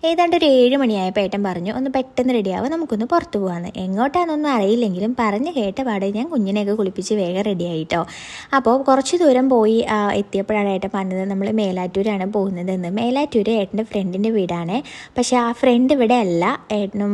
ഏതാണ്ട് ഒരു 7 മണിയായപ്പോൾ ഏട്ടൻ പറഞ്ഞു ഒന്ന് പെട്ടെന്ന് റെഡിയാവുക, നമുക്കൊന്ന് പുറത്ത് പോകാമെന്ന്. എങ്ങോട്ടാണെന്നൊന്നും അറിയില്ലെങ്കിലും പറഞ്ഞ് കേട്ട പാടെ ഞാൻ കുഞ്ഞിനെയൊക്കെ കുളിപ്പിച്ച് വേഗം റെഡിയായിട്ടോ. അപ്പോൾ കുറച്ച് ദൂരം പോയി എത്തിയപ്പോഴാണ് ഏട്ടൻ പറഞ്ഞത് നമ്മൾ മേലാറ്റൂരാണ് പോകുന്നതെന്ന്. മേലാറ്റൂർ ഏട്ടൻ്റെ ഫ്രണ്ടിൻ്റെ വീടാണ്. പക്ഷേ ആ ഫ്രണ്ട് ഇവിടെ അല്ല, ഏട്ടനും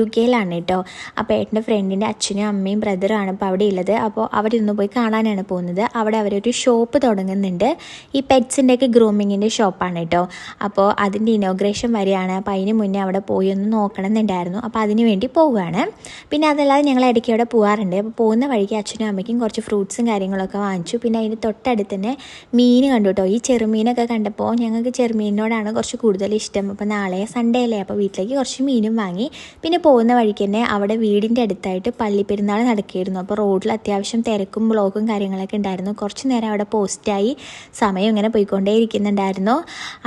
UK-യിലാണ് കേട്ടോ. അപ്പോൾ ഏട്ടൻ്റെ ഫ്രണ്ടിൻ്റെ അച്ഛനും അമ്മയും ബ്രദറുമാണ് ഇപ്പോൾ അവിടെ ഉള്ളത്. അപ്പോൾ അവിടെ ഒന്ന് പോയി കാണാനാണ് പോകുന്നത്. അവിടെ അവരൊരു ഷോപ്പ് തുടങ്ങുന്നുണ്ട്, ഈ പെറ്റ്സിൻ്റെയൊക്കെ ഗ്രൂമിങ്ങിൻ്റെ ഷോപ്പാണ് കേട്ടോ. അപ്പോൾ അതിൻ്റെ ഇനോഗ്രേഷൻ വരെയാണ്. അപ്പോൾ അതിന് മുന്നേ അവിടെ പോയി ഒന്ന് നോക്കണമെന്നുണ്ടായിരുന്നു. അപ്പോൾ അതിന് വേണ്ടി പോവുകയാണ്. പിന്നെ അതല്ലാതെ ഞങ്ങൾ ഇടയ്ക്ക് അവിടെ പോകാറുണ്ട്. അപ്പോൾ പോകുന്ന വഴിക്ക് അച്ഛനും അമ്മയ്ക്കും കുറച്ച് ഫ്രൂട്ട്സും കാര്യങ്ങളൊക്കെ വാങ്ങിച്ചു. പിന്നെ അതിന് തൊട്ടടുത്ത് തന്നെ മീൻ കണ്ടു കേട്ടോ. ഈ ചെറുമീനൊക്കെ കണ്ടപ്പോൾ ഞങ്ങൾക്ക് ചെറുമീനിനോടാണ് കുറച്ച് കൂടുതൽ ഇഷ്ടം. അപ്പോൾ നാളെ സൺഡേ അല്ലേ, അപ്പോൾ വീട്ടിലേക്ക് കുറച്ച് മീനും വാങ്ങി. പിന്നെ പോകുന്ന വഴിക്ക് തന്നെ അവിടെ വീടിൻ്റെ അടുത്തായിട്ട് പള്ളിപ്പെരുന്നാൾ നടക്കുകയായിരുന്നു. അപ്പോൾ റോഡിൽ അത്യാവശ്യം തിരക്കും ബ്ലോക്കും കാര്യങ്ങളൊക്കെ ഉണ്ടായിരുന്നു. കുറച്ച് നേരം അവിടെ പോസ്റ്റായി സമയം ഇങ്ങനെ പോയിക്കൊണ്ടേ ഇരിക്കുന്നുണ്ടായിരുന്നു.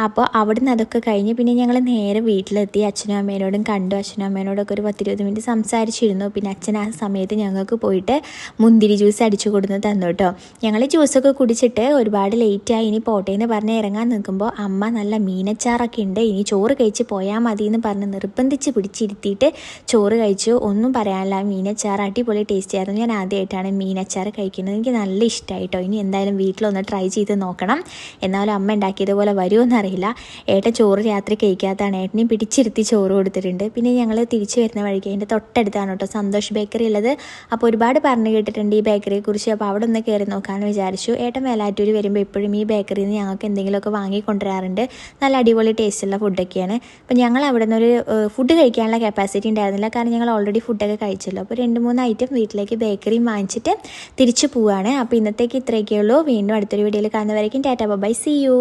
അപ്പോൾ അവിടുന്ന് അതൊക്കെ കഴിഞ്ഞ് പിന്നെ ഞങ്ങൾ നേരെ വീട്ടിലെത്തി. അച്ഛനും അമ്മേനോടും കണ്ടു. അച്ഛനും അമ്മേനോടൊക്കെ ഒരു 10-20 മിനിറ്റ് സംസാരിച്ചിരുന്നു. പിന്നെ അച്ഛൻ ആ സമയത്ത് ഞങ്ങൾക്ക് പോയിട്ട് മുന്തിരി ജ്യൂസ് അടിച്ചു കൊടുന്ന് തന്നു കേട്ടോ. ഞങ്ങൾ ജ്യൂസൊക്കെ കുടിച്ചിട്ട് ഒരുപാട് ലേറ്റായി, ഇനി പോട്ടെ എന്ന് പറഞ്ഞ് ഇറങ്ങാൻ നിൽക്കുമ്പോൾ അമ്മ നല്ല മീനച്ചാറൊക്കെ ഉണ്ട്, ഇനി ചോറ് കഴിച്ച് പോയാൽ മതി എന്ന് പറഞ്ഞ് നിർബന്ധിച്ച് പിടിച്ചിരുത്തിയിട്ട് ചോറ് കഴിച്ചു. ഒന്നും പറയാനില്ല, മീനച്ചാർ അടിപൊളി ടേസ്റ്റ് ആയിരുന്നു. ഞാൻ ആദ്യമായിട്ടാണ് മീനച്ചാർ കഴിക്കുന്നത്. എനിക്ക് നല്ല ഇഷ്ടമായിട്ടോ. ഇനി എന്തായാലും വീട്ടിലൊന്ന് ട്രൈ ചെയ്ത് നോക്കണം. എന്നാലും അമ്മ ഉണ്ടാക്കിയതുപോലെ വരുമോയെന്ന് അറിയില്ല. ഏട്ടൻ ചോറ് രാത്രി കഴിക്കാത്തതാണ്. ഏട്ടനെയും പിടിച്ചിരുത്തി ചോറ് കൊടുത്തിട്ടുണ്ട്. പിന്നെ ഞങ്ങൾ തിരിച്ചു വരുന്ന വഴിക്ക് അതിൻ്റെ തൊട്ടടുത്താണ് കേട്ടോ സന്തോഷ് ബേക്കറി ഉള്ളത്. അപ്പോൾ ഒരുപാട് പറഞ്ഞു കേട്ടിട്ടുണ്ട് ഈ ബേക്കറിയെക്കുറിച്ച്. അപ്പോൾ അവിടെ ഒന്ന് കയറി നോക്കാമെന്ന് വിചാരിച്ചു. ഏട്ടൻ മേലാറ്റൂർ വരുമ്പോൾ എപ്പോഴും ഈ ബേക്കറിയിൽ നിന്ന് ഞങ്ങൾക്ക് എന്തെങ്കിലുമൊക്കെ വാങ്ങിക്കൊണ്ടുവരാറുണ്ട്. നല്ല അടിപൊളി ടേസ്റ്റുള്ള ഫുഡൊക്കെയാണ്. അപ്പോൾ ഞങ്ങൾ അവിടെ നിന്നൊരു ഫുഡ് കഴിക്കാനുള്ള കപ്പാസിറ്റി ഉണ്ടായിരുന്നില്ല, കാരണം ഞങ്ങൾ ഓൾറെഡി ഫുഡൊക്കെ കഴിച്ചല്ലോ. അപ്പോൾ 2-3 ഐറ്റം വീട്ടിലേക്ക് ബേക്കറിയും വാങ്ങിച്ചിട്ട് തിരിച്ചു പോവുകയാണ്. അപ്പോൾ ഇന്നത്തേക്ക് ഇത്രയൊക്കെ ഉള്ളൂ. വീണ്ടും അടുത്തൊരു വീഡിയോയിൽ കാണുന്നവരേക്കും ടാറ്റാ ബൈ, സീ യു.